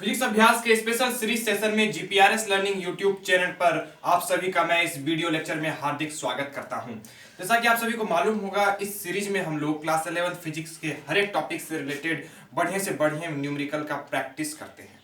Physics अभ्यास के special series session में जीपीआरएस लर्निंग यूट्यूब चैनल पर आप सभी का मैं इस वीडियो लेक्चर में हार्दिक स्वागत करता हूं। जैसा कि आप सभी को मालूम होगा, इस सीरीज में हम लोग क्लास 11 फिजिक्स के हर एक टॉपिक से रिलेटेड बढ़िया से बढ़िया न्यूमेरिकल का प्रैक्टिस करते हैं।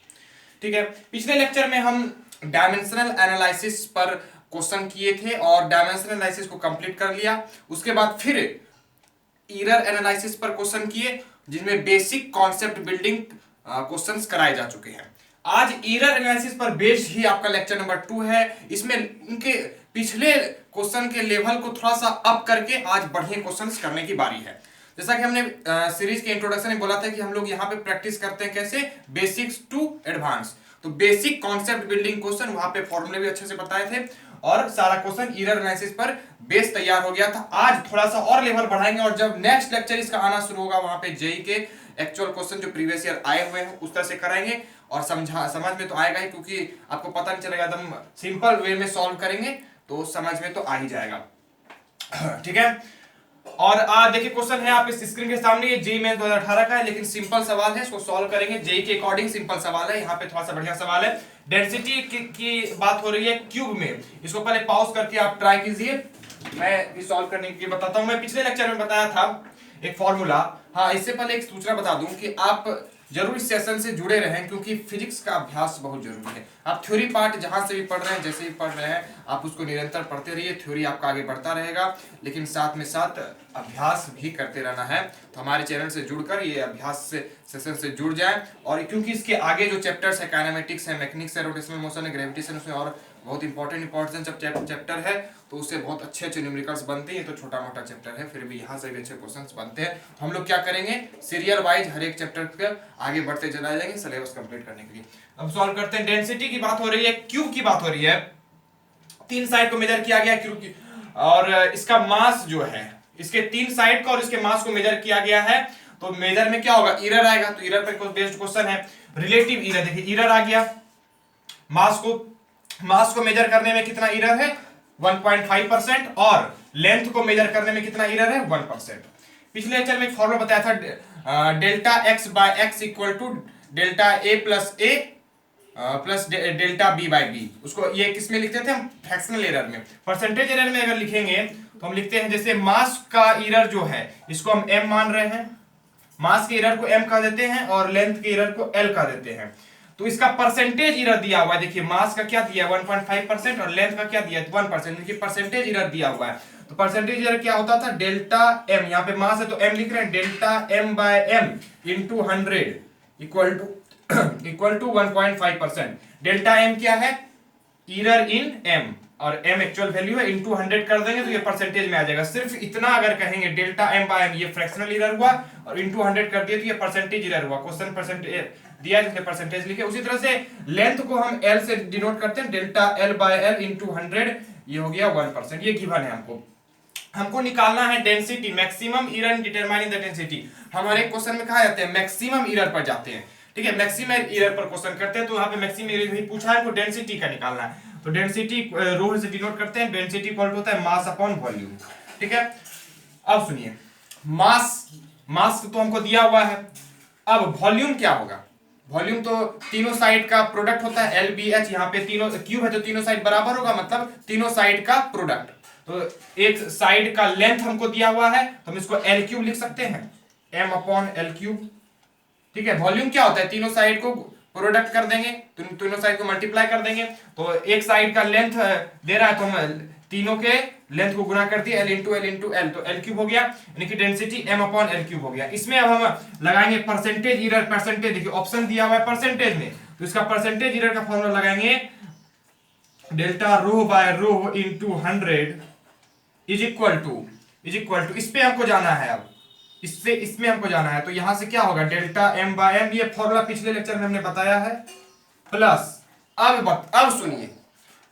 ठीक है, पिछले लेक्चर में हम डायमेंशनल एनालिसिस पर क्वेश्चन किए थे और डायमेंशनल एनालिसिस को कंप्लीट कर लिया। उसके बाद फिर एरर एनालिसिस पर क्वेश्चन किए, जिनमें बेसिक कॉन्सेप्ट बिल्डिंग क्वेश्चंस कराए जा चुके हैं। आज एरर एनालिसिस पर बेस्ड ही आपका लेक्चर नंबर 2 है। इसमें उनके पिछले क्वेश्चन के लेवल को थोड़ा सा अप करके आज बढ़िया क्वेश्चंस करने की बारी है। जैसा कि हमने सीरीज के इंट्रोडक्शन में बोला था कि हम लोग यहाँ पे प्रैक्टिस करते हैं कैसे, बेसिक्स टू एडवांस। तो बेसिक कॉन्सेप्ट बिल्डिंग क्वेश्चन, वहां पे फॉर्मूले भी अच्छे से बताए थे और सारा क्वेश्चन एरर एनालिसिस पर बेस तैयार हो गया था। आज थोड़ा सा और लेवल बढ़ाएंगे और जब नेक्स्ट लेक्चर इसका आना शुरू होगा, वहां पे जेई के एक्चुअल क्वेश्चन जो प्रीवियस ईयर आए हुए हैं उस तरह से कराएंगे और समझ में तो आएगा ही, क्योंकि आपको पता नहीं चलेगा, एकदम सिंपल वे में सॉल्व करेंगे तो समझ में तो आ ही जाएगा। ठीक है, और देखिए क्वेश्चन है आप इस स्क्रीन के सामने, ये जेईई मेंस 2018 का है, लेकिन सिंपल सवाल है, इसको सॉल्व करेंगे जेईई के अकॉर्डिंग। सिंपल सवाल है, यहाँ पे थोड़ा सा बढ़िया सवाल है। डेंसिटी की बात हो रही है क्यूब में। इसको पहले पॉज करके आप ट्राई कीजिए, मैं भी सॉल्व करने के लिए बताता हूं। मैं पिछले लेक्चर में बताया था एक फॉर्मूला। हाँ, इससे पहले एक सूचना बता दूं कि आप जरूर इस सेशन से जुड़े रहें, क्योंकि फिजिक्स का अभ्यास बहुत जरूरी है। आप थ्योरी पार्ट जहां से भी पढ़ रहे हैं, जैसे भी पढ़ रहे हैं, आप उसको निरंतर पढ़ते रहिए। थ्योरी आपका आगे बढ़ता रहेगा, लेकिन साथ में साथ अभ्यास भी करते रहना है। तो हमारे चैनल से जुड़कर ये अभ्यास से सेशन से जुड़ जाए। और क्योंकि इसके आगे जो चैप्टर्स है, काइनेमेटिक्स है, मैकेनिक्स है, रोटेशनल मोशन है, ग्रेविटेशन, उसमें और बहुत इंपॉर्टेंट चैप्टर है, तो उससे बहुत अच्छे अच्छे न्यूमेरिकल्स बनते हैं। तो छोटा मोटा चैप्टर है, फिर भी यहाँ से भी अच्छे क्वेश्चंस बनते हैं। तो हम लोग क्या करेंगे, सीरियल वाइज हर एक चैप्टर पे आगे बढ़ते चला जाएंगे सिलेबस कंप्लीट करने के लिए। अब सॉल्व करते हैं। डेंसिटी की बात हो रही है, क्यूब की बात हो रही है। तीन साइड को मेजर किया गया क्यूब की, और इसका मास जो है, इसके तीन साइड का और इसके मास को मेजर किया गया है। तो मेजर में क्या होगा, एरर आएगा। तो एरर पर बेस्ड क्वेश्चन है। रिलेटिव एरर, देखिए एरर आ गया। मास को मेजर करने में कितना एरर है, 1.5%, और लेंथ को मेजर करने में कितना एरर है, 1%। पिछले लेक्चर में एक फॉर्मूला बताया था, delta x by x equal to delta a plus a plus delta b by b. उसको ये किस में लिखते थे हम, फ्रैक्शनल एरर में। परसेंटेज एरर में अगर लिखेंगे तो हम लिखते हैं, जैसे मास का एरर जो है इसको हम m मान रहे हैं, मास के एरर को m कह देते हैं और लेंथ के एरर को l कह देते हैं। तो इसका परसेंटेज एरर दिया हुआ है, देखिए मास का क्या दिया है 1.5% और लेंथ का क्या दिया है 1%। देखिए परसेंटेज एरर दिया हुआ है। तो परसेंटेज एरर क्या होता था, डेल्टा m, यहाँ पे मास है तो m लिख रहे हैं, delta m by m into 100 equal to 1.5%। Delta m क्या है, एरर इन m, और m एक्चुअल वैल्यू है, इंटू 100 कर देंगे तो ये परसेंटेज में आ जाएगा। सिर्फ इतना अगर कहेंगे डेल्टा m बाय m, ये फ्रैक्शनल एरर हुआ, और इंटू 100 कर दिए तो ये परसेंटेज एरर हुआ। क्वेश्चन परसेंटेज दिया है, परसेंटेज लिखे। उसी तरह से लेंथ को हम l से डिनोट करते हैं, delta l by l into 100, ये हो गया 1%। ये गिवन है। हमको निकालना है density, maximum error in determining the density. हमारे क्वेश्चन में कहा जाते हैं मैक्सिमम एरर पर जाते हैं। ठीक है, मैक्सिमम एरर पर क्वेश्चन करते हैं, तो यहाँ पे मैक्सिमम एरर ही पूछा है, तो डेंसिटी का निकालना है। तो डेंसिटी रो से डिनोट करते हैं, डेंसिटी इक्वल टू होता है मास अपॉन वॉल्यूम। ठीक है, अब सुनिए, मास तो हमको दिया हुआ है। अब वॉल्यूम क्या होगा, वॉल्यूम तो तीनों साइड का प्रोडक्ट होता है, एल बी एच। यहाँ पे तीनों क्यूब है तो तीनों साइड बराबर होगा, मतलब तीनों साइड का प्रोडक्ट। तो एक साइड का लेंथ हमको दिया हुआ है, तो हम इसको एल क्यूब लिख सकते हैं, एम अपॉन एल क्यूब। ठीक है, वॉल्यूम क्या होता है, तीनों साइड को प्रोडक्ट कर देंगे, तीनों साइड को मल्टीप्लाई कर देंगे। तो एक साइड का लेंथ दे रहा है, तो हम तीनों के लेंथ को गुणा कर दिया, एल इंटू एल, तो एल क्यूब हो गया, यानी कि density M upon L cube हो गया। इसमें अब हम लगाएंगे परसेंटेज एरर। परसेंटेज देखिए ऑप्शन दिया हुआ है परसेंटेज में, तो इसका परसेंटेज एरर का फॉर्मूला लगाएंगे, delta rho by rho into 100 is equal to, इस पे हमको जाना है। अब इसमें हमको जाना है, तो यहां से क्या होगा, डेल्टा एम बाय एम, ये फॉर्मूला पिछले लेक्चर में हमने बताया है, प्लस अब सुनिए,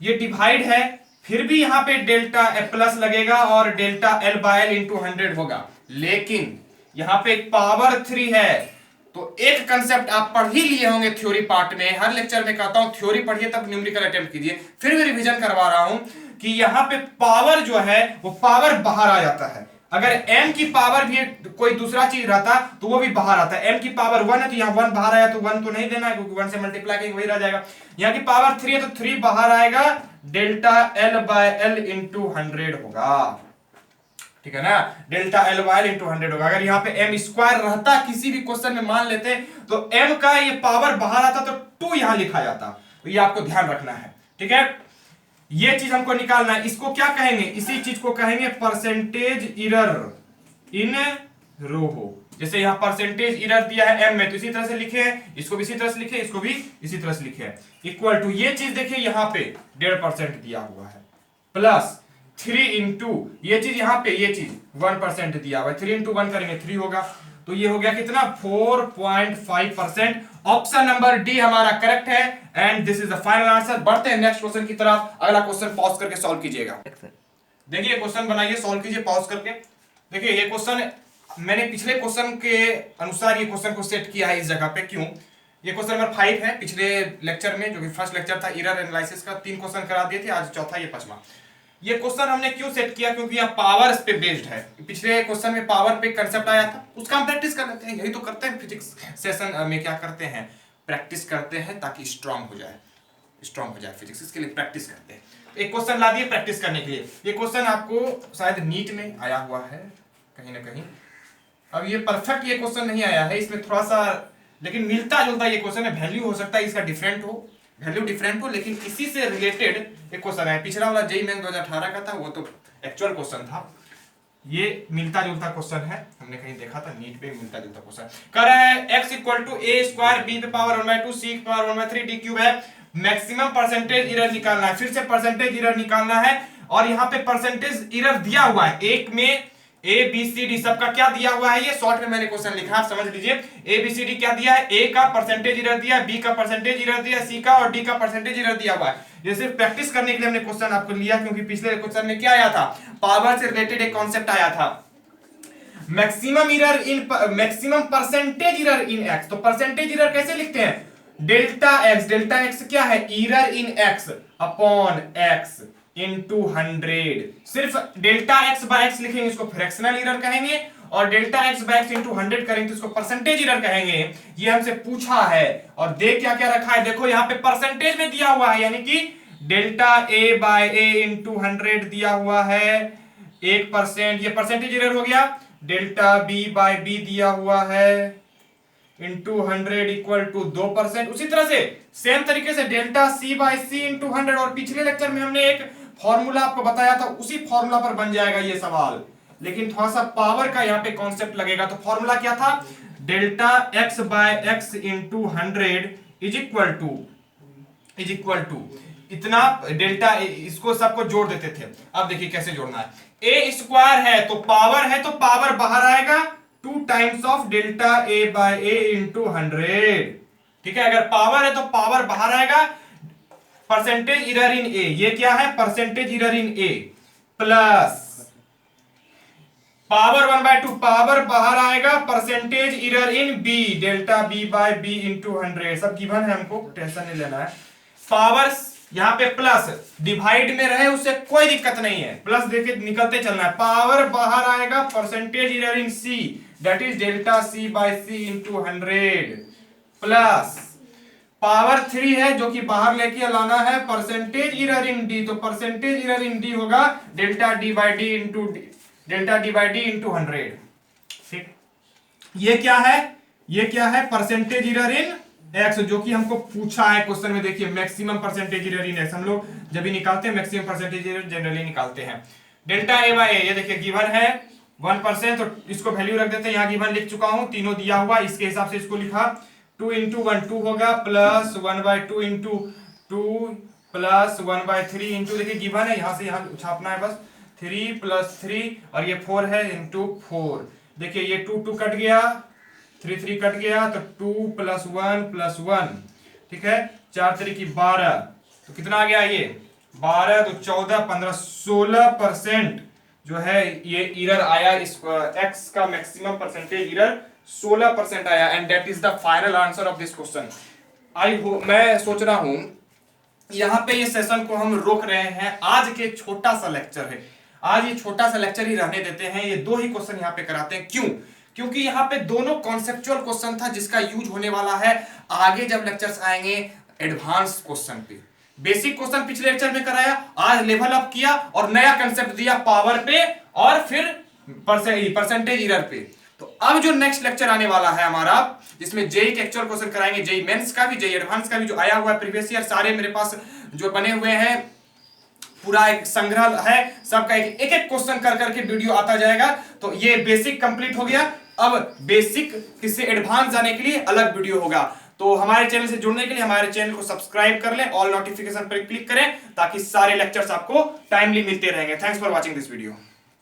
ये डिवाइड है, फिर भी यहां पे डेल्टा प्लस लगेगा और delta L by L into 100 होगा, लेकिन यहां पे पावर 3 है। तो एक कंसेप्ट आप पढ़ ही लिए होंगे थ्योरी पार्ट में, हर लेक्चर में कहता हूं थ्योरी पढ़िए तब न्यूमेरिकल अटेम्प्ट कीजिए। फिर भी रिवीजन करवा रहा हूं कि यहां पे पावर जो है वो पावर बाहर आ जाता है। अगर m की पावर भी कोई दूसरा चीज रहता तो वो भी बाहर आता है। m की पावर 1 है तो यहाँ 1 बाहर आया तो 1 तो नहीं देना है क्योंकि 1 से मल्टीप्लाई करेंगे वही रह जाएगा। यहाँ की पावर 3 है तो 3 बाहर आएगा, delta L by L into 100 होगा, ठीक है ना, delta L by L into 100 होगा। अगर यहाँ पे m स्क्वायर रहता किसी भी क्वेश्चन में मान लेते तो m का ये पावर बाहर आता तो 2 यहां लिखा जाता, तो ये आपको ध्यान रखना है, ठीक है। ये चीज हमको निकालना है, इसको क्या कहेंगे, इसी चीज को कहेंगे परसेंटेज इरर इन रो। जैसे यहाँ परसेंटेज इरर दिया है m में तो इसी तरह से लिखे हैं, इसको भी इसी तरह से लिखे, इसको भी इसी तरह से लिखे हैं, इक्वल टू ये चीज देखिए यहाँ पे 1.5% दिया हुआ है, प्लस 3 इंटू ये चीज यहाँ पे ये चीज 1% दिया हुआ है, 3 इंटू 1 करेंगे 3 होगा, तो ये हो गया कितना 4.5%। ऑप्शन नंबर डी हमारा करेक्ट है and this is the final answer. बढ़ते हैं नेक्स्ट क्वेश्चन की तरफ। अगला क्वेश्चन पॉज करके सॉल्व कीजिएगा। देखिए क्वेश्चन बनाइए, सॉल्व कीजिए पॉज करके। देखिए ये क्वेश्चन मैंने पिछले क्वेश्चन के अनुसार ये क्वेश्चन को सेट किया है इस जगह पे, क्यों, ये क्वेश्चन नंबर 5 है। पिछले लेक्चर में जो कि फर्स्ट लेक्चर था एरर एनालिसिस का 3 क्वेश्चन करा दिए थे, आज चौथा ये 5वां। ये क्वेश्चन हमने क्यों सेट किया, क्योंकि यहाँ पावर पे बेस्ड है। पिछले क्वेश्चन में पावर पे कंसेप्ट आया था, उसका हम प्रैक्टिस कर लेते हैं, यही तो करते हैं फिजिक्स सेशन में, क्या करते हैं प्रैक्टिस करते हैं ताकि स्ट्रांग हो जाए फिजिक्स, इसके लिए प्रैक्टिस करते हैं। एक क्वेश्चन ला दिए प्रैक्टिस करने के लिए। ये क्वेश्चन आपको शायद नीट में आया हुआ है कहीं ना कहीं। अब ये परफेक्ट ये क्वेश्चन नहीं आया है, इसमें थोड़ा सा लेकिन मिलता जुलता ये क्वेश्चन है। वैल्यू हो सकता है इसका वैल्यू डिफरेंट हो, लेकिन इसी से रिलेटेड एक क्वेश्चन है। पिछला वाला जेईई मेन 2018 का था, वो तो एक्चुअल क्वेश्चन था, ये मिलता जुलता क्वेश्चन है, हमने कहीं देखा था नीट पे मिलता जुलता क्वेश्चन कर रहा है। x equal to a square b पे पावर 1/2 c पे पावर 1/3 d क्यूब है। मैक्सिमम परसेंटेज एरर निकालना है, फिर से परसेंटेज एरर निकालना है, और यहाँ पे परसेंटेज एरर दिया हुआ है एक में ए बी सी डी सबका क्या दिया हुआ है, ये शॉर्ट में मैंने क्वेश्चन लिखा, आप समझ लीजिए। ए बी सी डी क्या दिया है, ए का परसेंटेज एरर दिया है, बी का परसेंटेज एरर दिया है, सी का और डी का परसेंटेज एरर दिया हुआ है। ये सिर्फ प्रैक्टिस करने के लिए हमने क्वेश्चन आपको लिया, क्योंकि पिछले क्वेश्चन में क्या आया था, पावर से रिलेटेड एक कॉन्सेप्ट आया था, मैक्सिमम परसेंटेज एरर इन एक्स। तो परसेंटेज एरर कैसे लिखते हैं, डेल्टा एक्स क्या है, एरर इन एक्स अपॉन एक्स इंटू 100। सिर्फ डेल्टा एक्स बाय एक्स लिखेंगे इसको फ्रैक्शनल एरर कहेंगे, और delta x by x into 100 करेंगे तो इसको परसेंटेज एरर कहेंगे। ये हमसे पूछा है, और देख क्या क्या रखा है, देखो यहाँ पे परसेंटेज में दिया हुआ है, यानी कि delta a by a into 100 दिया हुआ है 1%, ये परसेंटेज एरर हो गया। डेल्टा बी बाय बी दिया हुआ है इंटू 100 इक्वल टू 2%। उसी तरह से सेम तरीके से delta c by c into 100, और पिछले लेक्चर में हमने एक फॉर्मूला आपको बताया था, उसी फॉर्मूला पर बन जाएगा ये सवाल, लेकिन थोड़ा सा पावर का यहाँ पे कॉन्सेप्ट लगेगा। तो फॉर्मूला क्या था, delta x by x into 100 is equal to इतना डेल्टा, इसको सबको जोड़ देते थे। अब देखिए कैसे जोड़ना है, ए स्क्वायर है तो पावर बाहर आएगा 2 times of delta a by a into 100, ठीक है। अगर पावर है तो पावर बाहर आएगा, परसेंटेज एरर इन ए, ये क्या है percentage error in a, plus power 1/2 power बाहर आएगा, percentage error in b delta b by b into 100, सब गिवन है, हमको टेंशन नहीं लेना है। पावर यहाँ पे प्लस डिवाइड में रहे उससे कोई दिक्कत नहीं है, प्लस देके निकलते चलना है। पावर बाहर आएगा, percentage error in c that is delta c by c into 100, plus power 3 है जो कि बाहर लेके लाना है, परसेंटेज एरर इन डी, तो परसेंटेज एरर इन डी होगा delta d by d into 100, ठीक। ये क्या है परसेंटेज एरर इन एक्स, जो कि हमको पूछा है क्वेश्चन में। देखिए मैक्सिमम परसेंटेज एरर इन एक्स, हम लोग जब भी निकालते हैं मैक्सिमम परसेंटेज एरर जनरली निकालते हैं। डेल्टा ए बाय ए, ये देखिए गिवन है 1%, तो इसको वैल्यू रख देते हैं, यहाँ गिवन लिख चुका हूं, तीनों दिया हुआ, इसके हिसाब से इसको लिखा 2 इंटू 1 2 होगा, प्लस 1/2 इंटू 2 प्लस 1/3 इंटू, देखिए गिवन है, यहाँ से यहाँ छापना है बस, 3 प्लस 3 और ये 4 है इंटू 4। देखिए ये 2 कट गया, 3 कट गया, तो 2 प्लस 1, ठीक है, 4 3 की 12, तो कितना आ गया ये 12, तो 14 15 16% जो है ये एरर आया, इस एक्स का मैक्सिमम परसेंटेज एरर 16% आया, and that is the final answer of this question. मैं सोच रहा हूं यहाँ पे ये सेशन को हम रोक रहे हैं, आज के छोटा सा लेक्चर है, आज ये छोटा सा लेक्चर ही रहने देते हैं, ये 2 ही क्वेश्चन यहाँ पे कराते हैं। क्यों? क्योंकि यहाँ पे दोनों कॉन्सेप्चुअल क्वेश्चन था जिसका यूज होने वाला है आगे जब लेक्चर्स आएंगे एडवांस क्वेश्चन पे। बेसिक क्वेश्चन पिछले लेक्चर में कराया, आज लेवल अप किया और नया कंसेप्ट दिया पावर पे और फिर परसेंटेज एरर पे। तो अब जो नेक्स्ट लेक्चर आने वाला है हमारा, जिसमें जेई के एक्चुअल क्वेश्चन कराएंगे, जेई मेंस का भी, जेई एडवांस का भी, जो आया हुआ है प्रीवियस ईयर, सारे मेरे पास जो बने हुए हैं, पूरा एक संग्रह है सबका, एक एक क्वेश्चन कर करके वीडियो आता जाएगा। तो ये बेसिक कंप्लीट हो गया, अब बेसिक किससे एडवांस जाने के लिए अलग वीडियो होगा। तो हमारे चैनल से जुड़ने के लिए हमारे चैनल को सब्सक्राइब कर लें, ऑल नोटिफिकेशन पर क्लिक करें ताकि सारे लेक्चर्स आपको टाइमली मिलते रहेंगे। Thanks for watching this video.